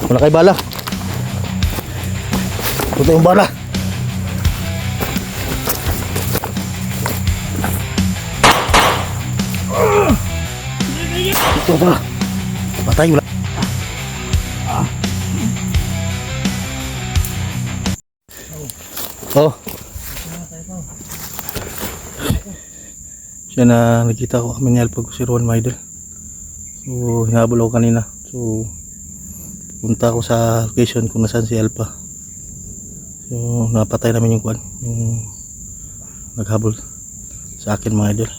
Wala kay bala. Ito yung bala. Ito ba? Patay wala. Oh. Siya na nakita ko kami ni Alpag si Rowan Maidel. So hinabol ako kanina. So punta ako sa location kung nasaan si Alpha. So napatay namin yung kuan, yung naghabol sa akin mga idol.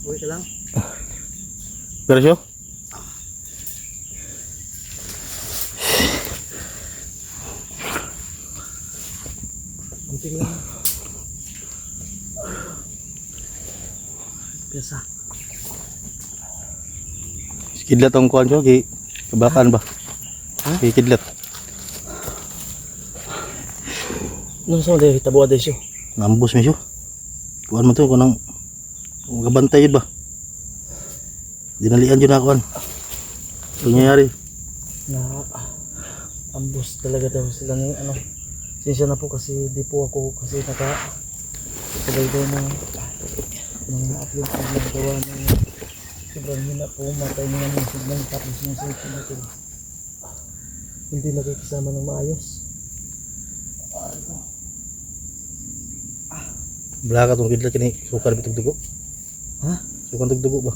Uwi ka lang. Pero siya? Kunting lang. Piyasa. Kidlat ang kuan siya, kabakan ba? Ha? Kidlat. Nung saan dahil tabuha dahil siya? Ngambos mo siya. Kuan mo to, kunang gabantay yun ba? Dinalian yun na kuan. Ito nangyayari. Na ambos talaga daw sila ng ano. Sinsya na po kasi di po ako kasi sabay daw ng upload ko ng gawa ng sobrang hina po matay niya ng signal tapos yung cellphone natin hindi nakikisama ng maayos. Bala ka itong kidlat kini, sukar bitog dugo. Ha? Sukar dugo ba?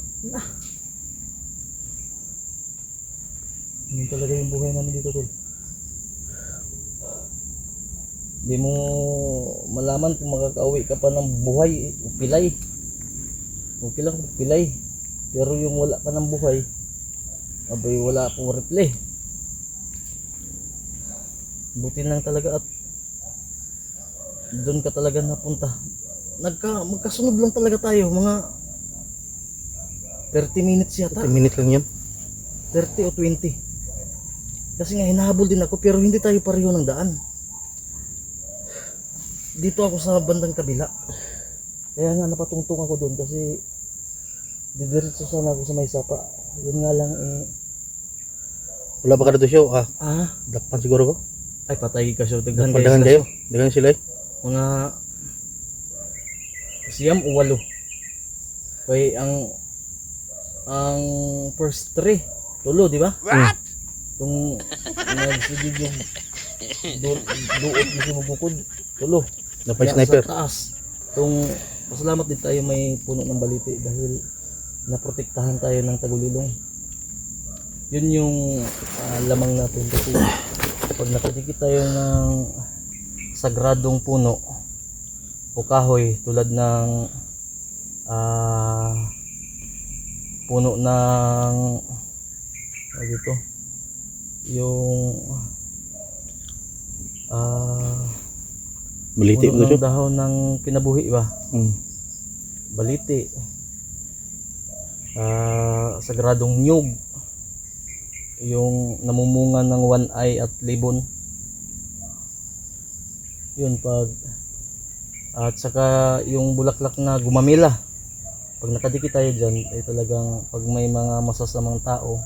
Yun talaga yung buhay namin dito tol. Di mo malaman kung makakauwi ka pa ng buhay o pilay. Okay lang kung pilay. Pero yung wala ka ng buhay, abay wala pong replay. Buti lang talaga at doon ka talaga napunta. Magkasunod lang talaga tayo, mga 30 minutes yata. 10 minutes lang yan. 30 o 20. Kasi nga hinahabol din ako pero hindi tayo pareho ng daan. Dito ako sa bandang kabila. Kaya nga napatungtong ako doon kasi didiretso sana ako sa may sapa. Yun nga lang Wala pa ka dito siya, dakpan siguro ko. ay patay ka siya. Daghan Padahan kayo. Dagan sila eh. mga siyam o 8. Kaya ang first 3 tulo, di ba? What? Tung nagsigig yung duot na si mabukod tulo. Napay Kaya sniper. sa taas. Tung pasalamat din tayo may puno ng baliti dahil naprotektahan tayo ng tagulilong. Yun yung lamang natin kasi pag nakadikit tayo ng sagradong puno o kahoy tulad ng puno ng dito yung Baliti puno mo ng siya. dahon ng kinabuhi ba? Baliti, sagradong nyug, yung namumunga ng one eye at libon, yun at saka yung bulaklak na gumamila. Pag nakadikit tayo dyan ay talagang pag may mga masasamang tao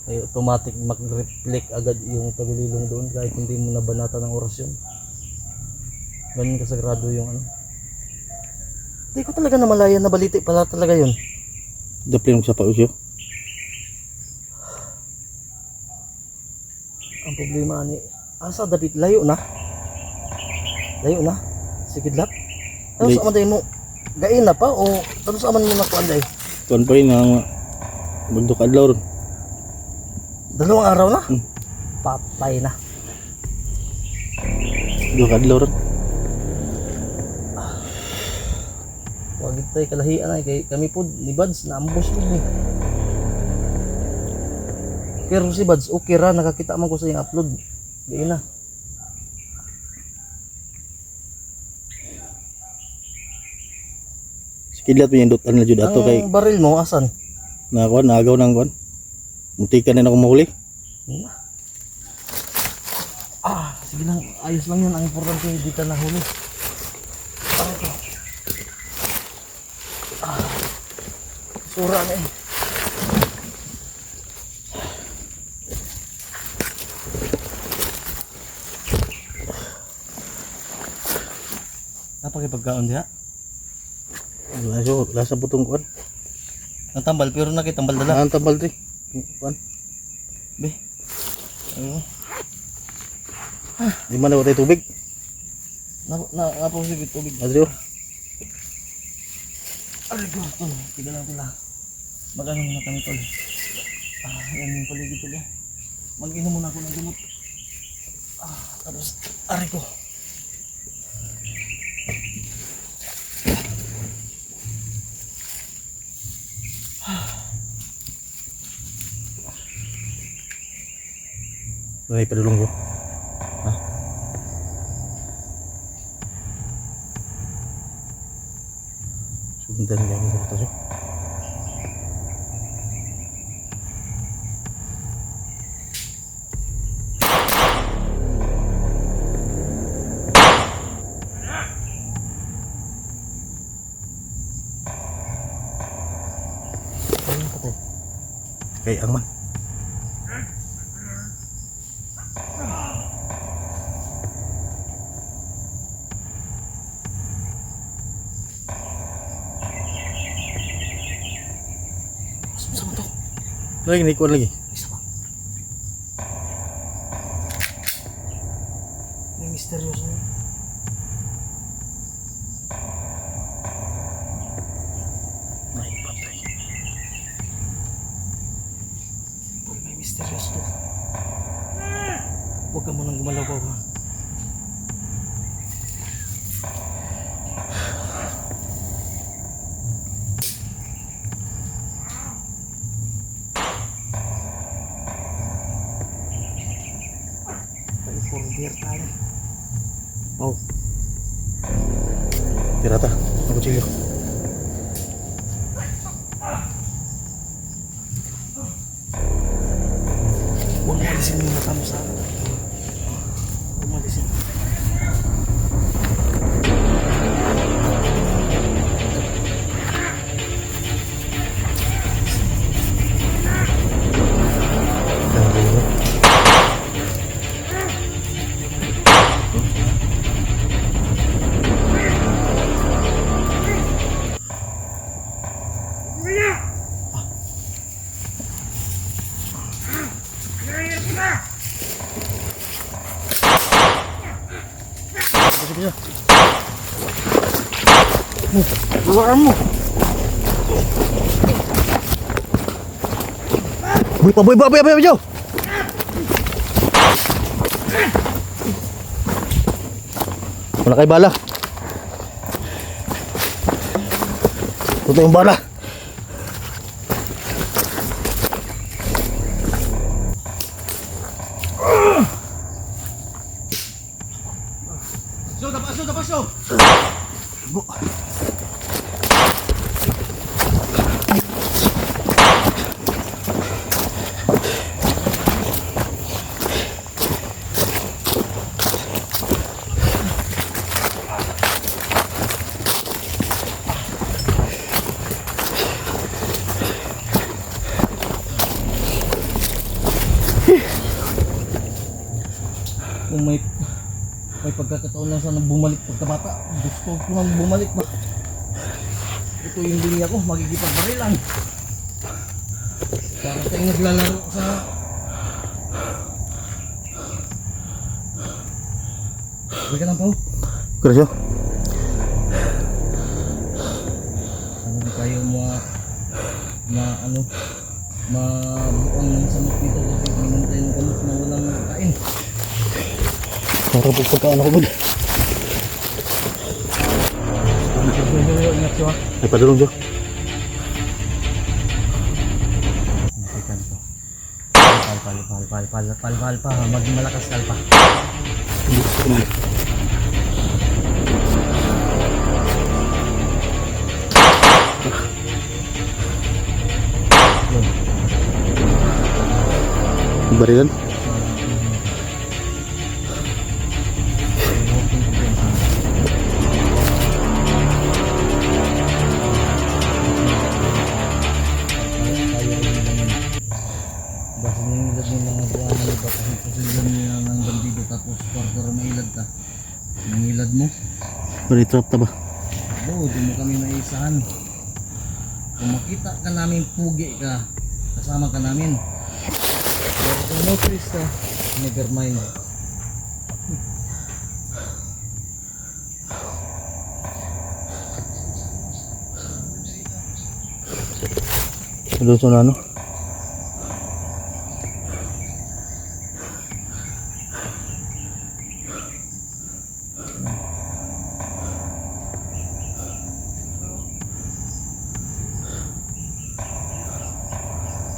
ay automatic mag-reflect agad yung tagulilong doon kahit hindi mo nabanata ng orasyon. Ganun kasagrado yung ano. Hindi ko talaga namalayan na baliti pala talaga yun. Daplin mo sa pausyo. Ang problema ni asa David layo na. Layo na. Sikidlap. Ano sa aman mo? Gain na pa o ano sa aman mo na kuan day? Tuan pa rin nga bundok adlaw ron. 2 araw na? Patay na. Bundok adlaw ron. Wag tayo kalahian ay kay kami po ni Bads na ambush mo ni. Pero si Bads okay ra nakakita man ko sa iyang upload. Gain na. Sikidlat mo yung dotan na jud ato kay Ang baril mo asan? na kuan nagaw nang kuan. Muntikan na ako mahuli. Sige lang, ayos lang yun. Ang importante hindi ka nahuli. Tura na eh. Napakipagkaon diha. Lasa putong kuan. Natambal pero nakitambal dala. Ang tambal di. Kuan. Be. Ayun. Di man daw tayo tubig. Napusig tubig. Adrio. Aray ko, tol. Tiga lang tila. Mag-ano muna kami, tol. Yan yung paligid, tol. Mag-inom muna ako ng gamot. Tapos, aray ko. May padulong ko. Ha? Sundan niya ang gamot siya. Kay ang man. Sama to. Lagi ni kuan lagi. Isa pa. May misteryoso na. Ay, patay. May misteryoso to. Huwag ka mo nang gumalaw ha. Forbear tayo. Oh. Tirata. Aku cuci. Huwag mo alisin yung mata mo sa akin. Huwag mo alisin. Bisa. Luar mo. Boy, apa jauh? Wala kay bala. Ito yung bala. Pasok. Kung may pagkakataon lang sana bumalik pagkabata, gusto ko nang bumalik ba? Ito yung linya ko, magigipag-barilan. Para tayong naglalaro sa... Huwag ka lang pa. Kerja. Sana di tayo mabuang ng samot dito kasi minum tayo ng kamot na walang kain. Para pagkaan ako bud. Ingat siya. Ay padulong jo. Pal pa, maging malakas kalpa. Barilan. Baritrap ta ba? Oo, di mo kami naisahan. Kung makita ka namin pugi ka, kasama ka namin. Pero kung no choice ka, never mind. Doon sa ano?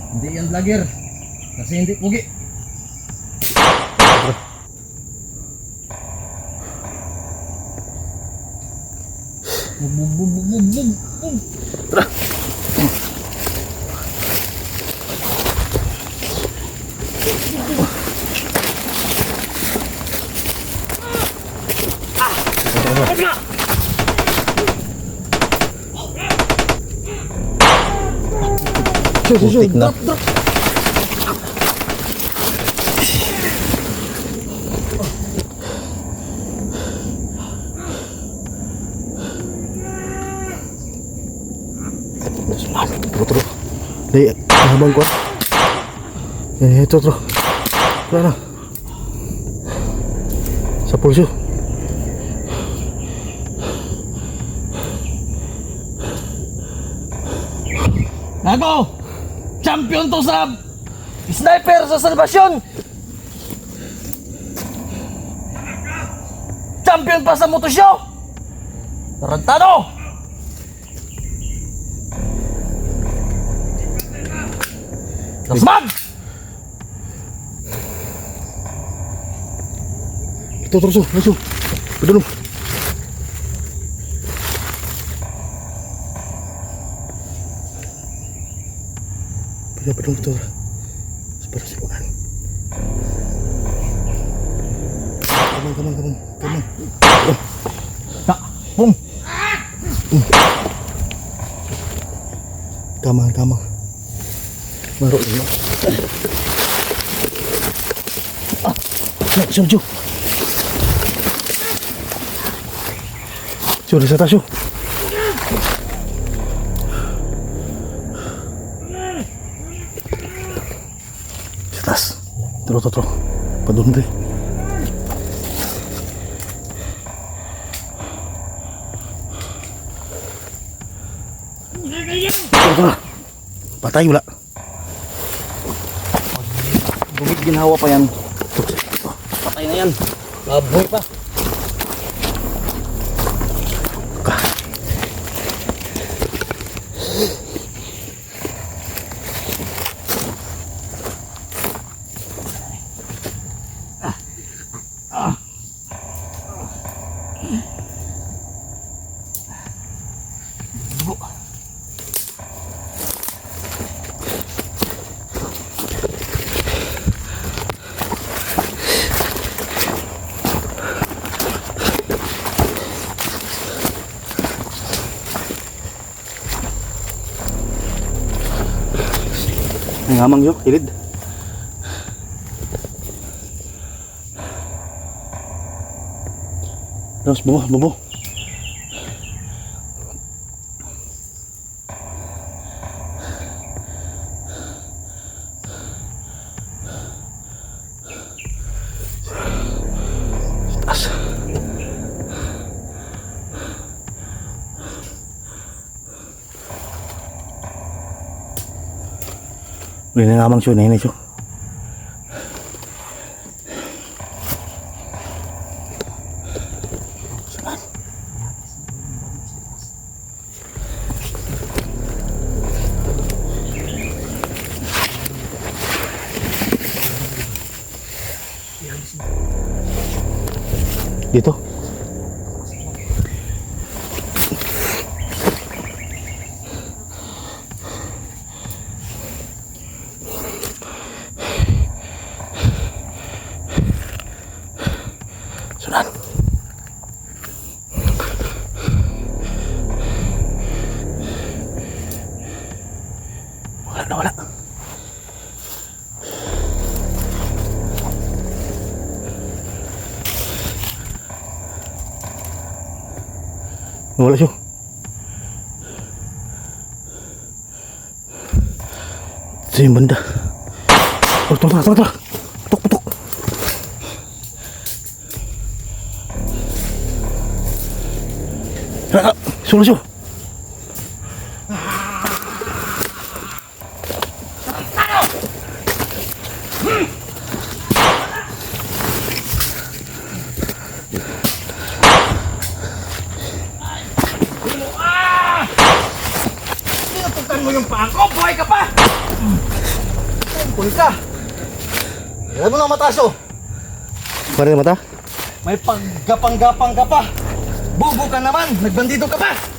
Hindi yan vlogger. Kasi hindi pugi. Bum bum bum bum bum bum bum. Putik na. Tro. Dai, habang ko. Tro. Tara. Sa pulso. Ako! Champion to sa sniper sa salvasyon! Champion pa sa motoshow! Tarantado! Nasmag! Ito, langsung. Pedulong. Pedulong ito. Para siluan. Kamang. Tak! Pum! Kamang. Baru ini. Jom. Sudah sa taas yun. Sa taas. Tro. Padun rin. Tro. Patay wala. Bumig ginawa pa yan. Patay na yan. Laboy pa. Ngamang yun, kilid. Terus bobo. Tas. Ini ngamang siya, ini siya. Dito. Sunan. Wala. Wala siya. Sa yung banda. Oh, tara. Putok. Sulo siya. Tinutukan mo yung paa ko, buhay ka pa! Buhay ka! Alam mo na mataas oh! Pare na mata? May paggapang-gapang ka pa! Bubo ka naman! Nagbandido ka pa!